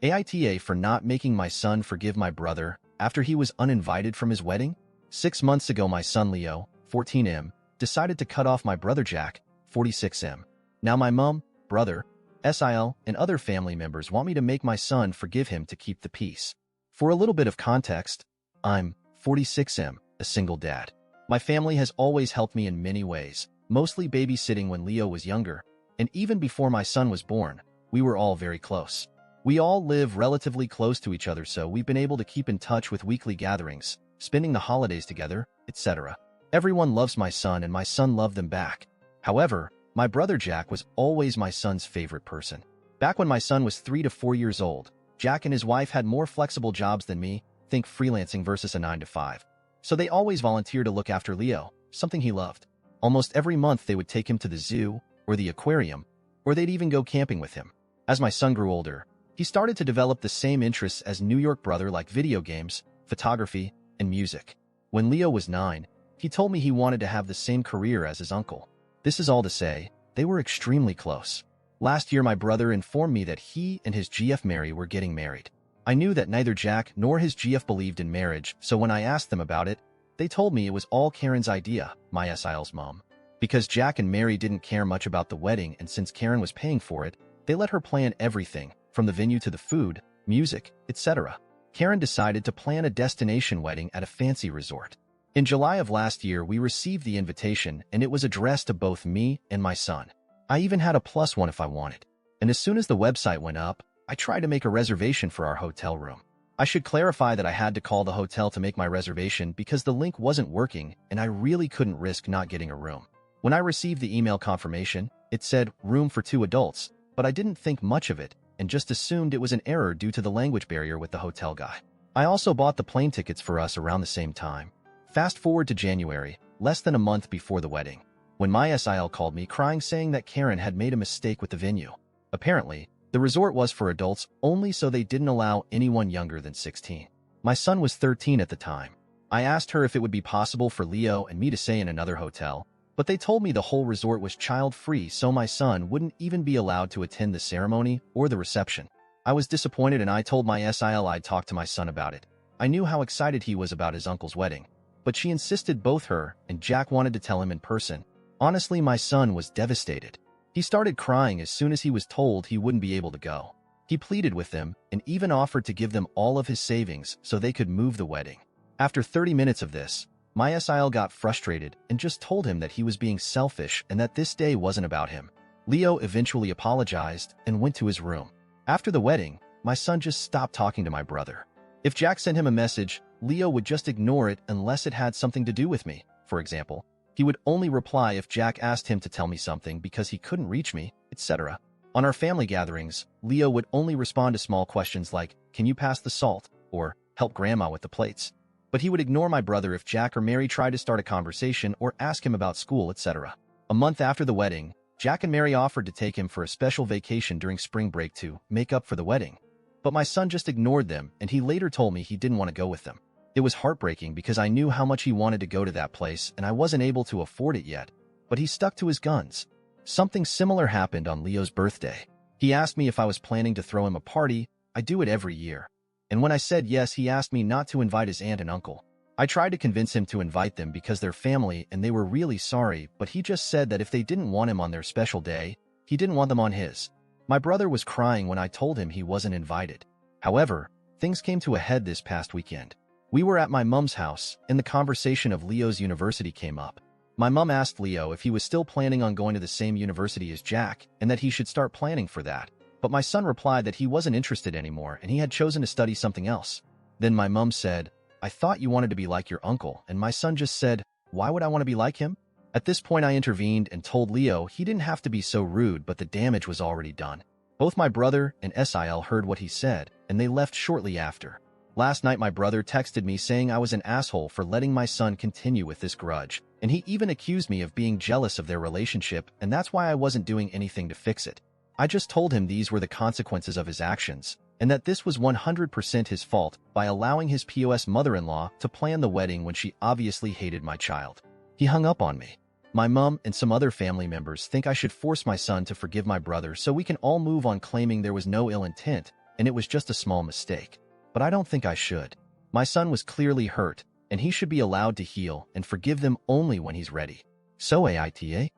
AITA for not making my son forgive my brother after he was uninvited from his wedding? 6 months ago, my son Leo, 14M, decided to cut off my brother Jack, 46M. Now my mom, brother, SIL, and other family members want me to make my son forgive him to keep the peace. For a little bit of context, I'm 46M, a single dad. My family has always helped me in many ways, mostly babysitting when Leo was younger, and even before my son was born, we were all very close. We all live relatively close to each other, so we've been able to keep in touch with weekly gatherings, spending the holidays together, etc. Everyone loves my son and my son loved them back. However, my brother Jack was always my son's favorite person. Back when my son was 3 to 4 years old, Jack and his wife had more flexible jobs than me, think freelancing versus a 9 to 5. So they always volunteered to look after Leo, something he loved. Almost every month they would take him to the zoo or the aquarium, or they'd even go camping with him. As my son grew older, he started to develop the same interests as New York brother, like video games, photography, and music. When Leo was 9, he told me he wanted to have the same career as his uncle. This is all to say, they were extremely close. Last year, my brother informed me that he and his GF Mary were getting married. I knew that neither Jack nor his GF believed in marriage, so when I asked them about it, they told me it was all Karen's idea, my SIL's mom. Because Jack and Mary didn't care much about the wedding, and since Karen was paying for it, they let her plan everything, from the venue to the food, music, etc. Karen decided to plan a destination wedding at a fancy resort. In July of last year, we received the invitation, and it was addressed to both me and my son. I even had a +1 if I wanted. And as soon as the website went up, I tried to make a reservation for our hotel room. I should clarify that I had to call the hotel to make my reservation because the link wasn't working and I really couldn't risk not getting a room. When I received the email confirmation, it said room for 2 adults, but I didn't think much of it and just assumed it was an error due to the language barrier with the hotel guy. I also bought the plane tickets for us around the same time. Fast forward to January, less than a month before the wedding, when my SIL called me crying saying that Karen had made a mistake with the venue. Apparently, the resort was for adults only, so they didn't allow anyone younger than 16. My son was 13 at the time. I asked her if it would be possible for Leo and me to stay in another hotel, but they told me the whole resort was child-free, so my son wouldn't even be allowed to attend the ceremony or the reception. I was disappointed and I told my SIL I'd talk to my son about it. I knew how excited he was about his uncle's wedding, but she insisted both her and Jack wanted to tell him in person. Honestly, my son was devastated. He started crying as soon as he was told he wouldn't be able to go. He pleaded with them and even offered to give them all of his savings so they could move the wedding. After 30 minutes of this, my SIL got frustrated and just told him that he was being selfish and that this day wasn't about him. Leo eventually apologized and went to his room. After the wedding, my son just stopped talking to my brother. If Jack sent him a message, Leo would just ignore it unless it had something to do with me. For example, he would only reply if Jack asked him to tell me something because he couldn't reach me, etc. On our family gatherings, Leo would only respond to small questions like, "Can you pass the salt?" or "Help grandma with the plates." But he would ignore my brother if Jack or Mary tried to start a conversation or ask him about school, etc. A month after the wedding, Jack and Mary offered to take him for a special vacation during spring break to make up for the wedding. But my son just ignored them, and he later told me he didn't want to go with them. It was heartbreaking because I knew how much he wanted to go to that place and I wasn't able to afford it yet, but he stuck to his guns. Something similar happened on Leo's birthday. He asked me if I was planning to throw him a party. I do it every year. And when I said yes, he asked me not to invite his aunt and uncle. I tried to convince him to invite them because they're family and they were really sorry, but he just said that if they didn't want him on their special day, he didn't want them on his. My brother was crying when I told him he wasn't invited. However, things came to a head this past weekend. We were at my mom's house, and the conversation of Leo's university came up. My mom asked Leo if he was still planning on going to the same university as Jack, and that he should start planning for that. But my son replied that he wasn't interested anymore, and he had chosen to study something else. Then my mom said, "I thought you wanted to be like your uncle," and my son just said, "Why would I want to be like him?" At this point, I intervened and told Leo he didn't have to be so rude, but the damage was already done. Both my brother and SIL heard what he said, and they left shortly after. Last night, my brother texted me saying I was an asshole for letting my son continue with this grudge, and he even accused me of being jealous of their relationship, and that's why I wasn't doing anything to fix it. I just told him these were the consequences of his actions, and that this was 100% his fault by allowing his POS mother-in-law to plan the wedding when she obviously hated my child. He hung up on me. My mom and some other family members think I should force my son to forgive my brother so we can all move on, claiming there was no ill intent, and it was just a small mistake. But I don't think I should. My son was clearly hurt, and he should be allowed to heal and forgive them only when he's ready. So AITA,